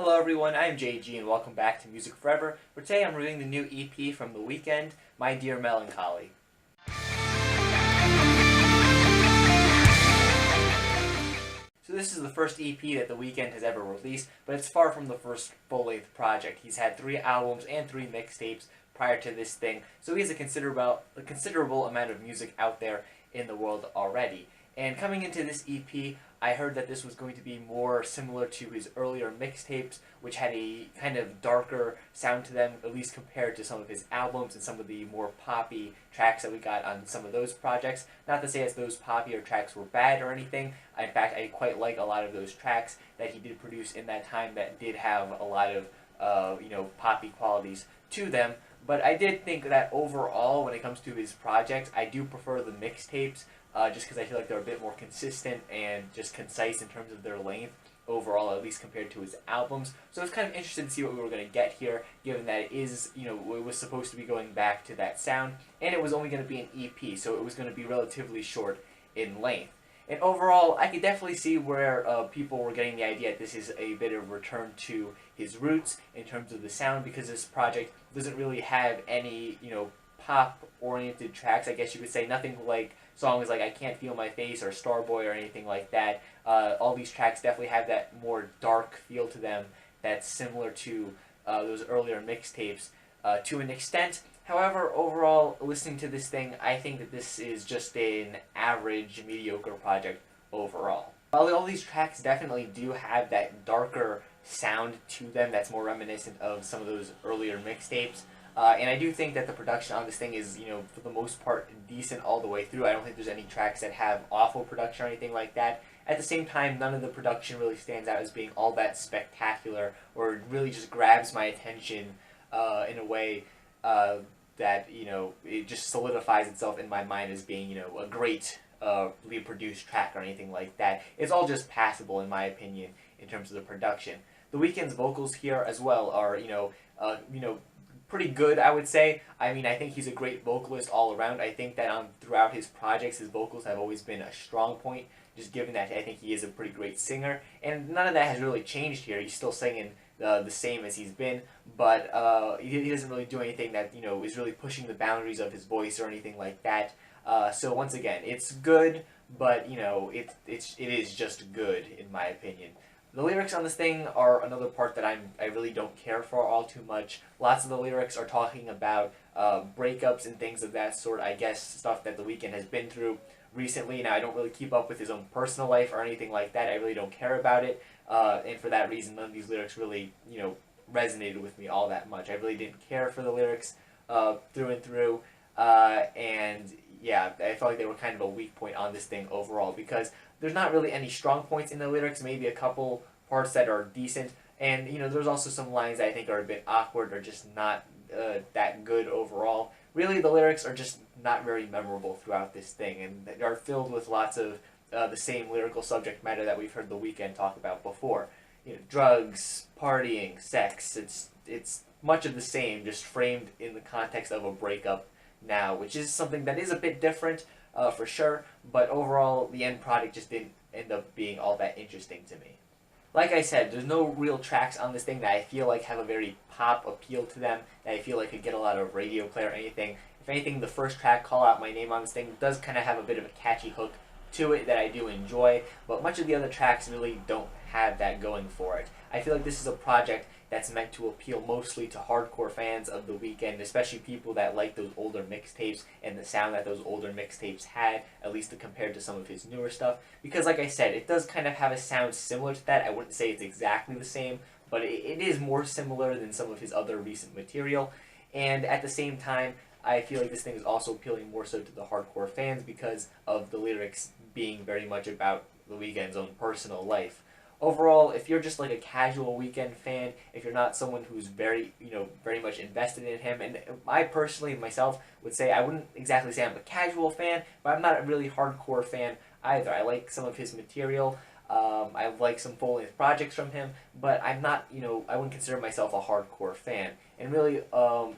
Hello everyone, I'm JG and welcome back to Music Forever, where today I'm reviewing the new EP from The Weeknd, My Dear Melancholy. So this is the first EP that The Weeknd has ever released, but it's far from the first full-length project. He's had 3 albums and 3 mixtapes prior to this thing, so he has a considerable amount of music out there in the world already. And coming into this EP, I heard that this was going to be more similar to his earlier mixtapes, which had a kind of darker sound to them, at least compared to some of his albums and some of the more poppy tracks that we got on some of those projects. Not to say that those poppier tracks were bad or anything. In fact, I quite like a lot of those tracks that he did produce in that time that did have a lot of poppy qualities to them. But I did think that overall, when it comes to his projects, I do prefer the mixtapes, just because I feel like they're a bit more consistent and just concise in terms of their length overall, at least compared to his albums. So I was kind of interested to see what we were going to get here, given that it is, it was supposed to be going back to that sound, and it was only going to be an EP, so it was going to be relatively short in length. And overall, I could definitely see where people were getting the idea that this is a bit of a return to his roots in terms of the sound, because this project doesn't really have any, pop-oriented tracks, I guess you could say. Nothing like songs like I Can't Feel My Face or Starboy or anything like that. All these tracks definitely have that more dark feel to them that's similar to those earlier mixtapes to an extent. However, overall, listening to this thing, I think that this is just an average, mediocre project overall. While all these tracks definitely do have that darker sound to them that's more reminiscent of some of those earlier mixtapes, and I do think that the production on this thing is, for the most part, decent all the way through. I don't think there's any tracks that have awful production or anything like that. At the same time, none of the production really stands out as being all that spectacular or really just grabs my attention in a way that, it just solidifies itself in my mind as being, a great produced track or anything like that. It's all just passable, in my opinion, in terms of the production. The Weeknd's vocals here as well are, pretty good, I would say. I mean, I think he's a great vocalist all around. I think that throughout his projects, his vocals have always been a strong point, just given that I think he is a pretty great singer. And none of that has really changed here. He's still singing the same as he's been, but he doesn't really do anything that, is really pushing the boundaries of his voice or anything like that. So once again, it's good, but, it is just good, in my opinion. The lyrics on this thing are another part that I really don't care for all too much. Lots of the lyrics are talking about breakups and things of that sort, I guess, stuff that The Weeknd has been through recently. Now, I don't really keep up with his own personal life or anything like that. I really don't care about it, and for that reason, none of these lyrics really, resonated with me all that much. I really didn't care for the lyrics through and through, and yeah, I felt like they were kind of a weak point on this thing overall, because there's not really any strong points in the lyrics, maybe a couple parts that are decent, and there's also some lines that I think are a bit awkward or just not that good overall. Really, the lyrics are just not very memorable throughout this thing, and they are filled with lots of the same lyrical subject matter that we've heard The Weeknd talk about before. Drugs, partying, sex, it's much of the same, just framed in the context of a breakup now, which is something that is a bit different, for sure, but overall, the end product just didn't end up being all that interesting to me. Like I said, there's no real tracks on this thing that I feel like have a very pop appeal to them, that I feel like could get a lot of radio play or anything. If anything, the first track, Call Out My Name on this thing, does kind of have a bit of a catchy hook to it that I do enjoy, but much of the other tracks really don't have that going for it. I feel like this is a project that's meant to appeal mostly to hardcore fans of The Weeknd, especially people that like those older mixtapes and the sound that those older mixtapes had, at least compared to some of his newer stuff. Because like I said, it does kind of have a sound similar to that. I wouldn't say it's exactly the same, but it is more similar than some of his other recent material. And at the same time, I feel like this thing is also appealing more so to the hardcore fans because of the lyrics being very much about The Weeknd's own personal life. Overall, if you're just like a casual Weeknd fan, if you're not someone who's very much invested in him, and I personally, myself, would say I wouldn't exactly say I'm a casual fan, but I'm not a really hardcore fan either. I like some of his material. I like some full-length projects from him, but I'm not, I wouldn't consider myself a hardcore fan. And really,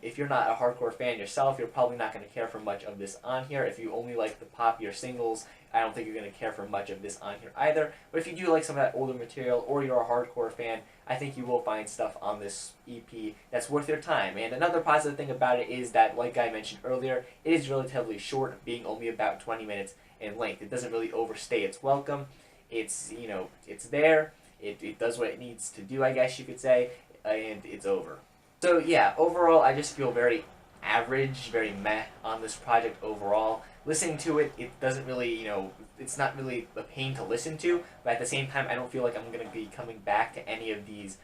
if you're not a hardcore fan yourself, you're probably not going to care for much of this on here. If you only like the popular singles I don't think you're going to care for much of this on here either. But if you do like some of that older material, or you're a hardcore fan, I think you will find stuff on this EP that's worth your time. And another positive thing about it is that, like I mentioned earlier, it is relatively short, being only about 20 minutes in length. It doesn't really overstay its welcome. It's, you know, it's there. It does what it needs to do, I guess you could say, and it's over. So yeah, overall, I just feel very average, very meh on this project overall. Listening to it, it doesn't really, you know, it's not really a pain to listen to, but at the same time, I don't feel like I'm going to be coming back to any of these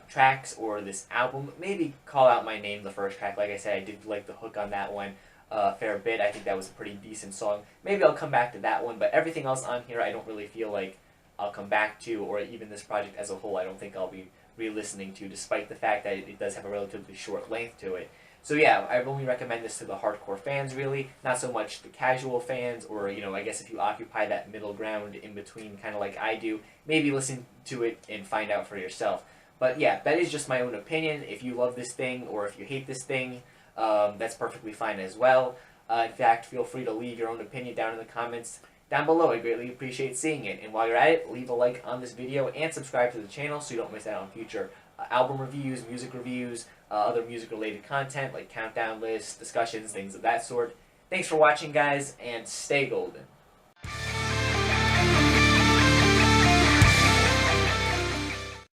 tracks or this album. Maybe Call Out My Name, the first track. Like I said, I did like the hook on that one a fair bit. I think that was a pretty decent song. Maybe I'll come back to that one, but everything else on here, I don't really feel like I'll come back to, or even this project as a whole, I don't think I'll be re-listening to, despite the fact that it does have a relatively short length to it. So yeah, I only recommend this to the hardcore fans, really, not so much the casual fans, or, you know, I guess if you occupy that middle ground in between, kind of like I do, maybe listen to it and find out for yourself. But yeah, that is just my own opinion. If you love this thing, or if you hate this thing, that's perfectly fine as well. In fact, feel free to leave your own opinion down in the comments down below. I greatly appreciate seeing it. And while you're at it, leave a like on this video and subscribe to the channel so you don't miss out on future album reviews, music reviews, other music-related content like countdown lists, discussions, things of that sort. Thanks for watching, guys, and stay golden.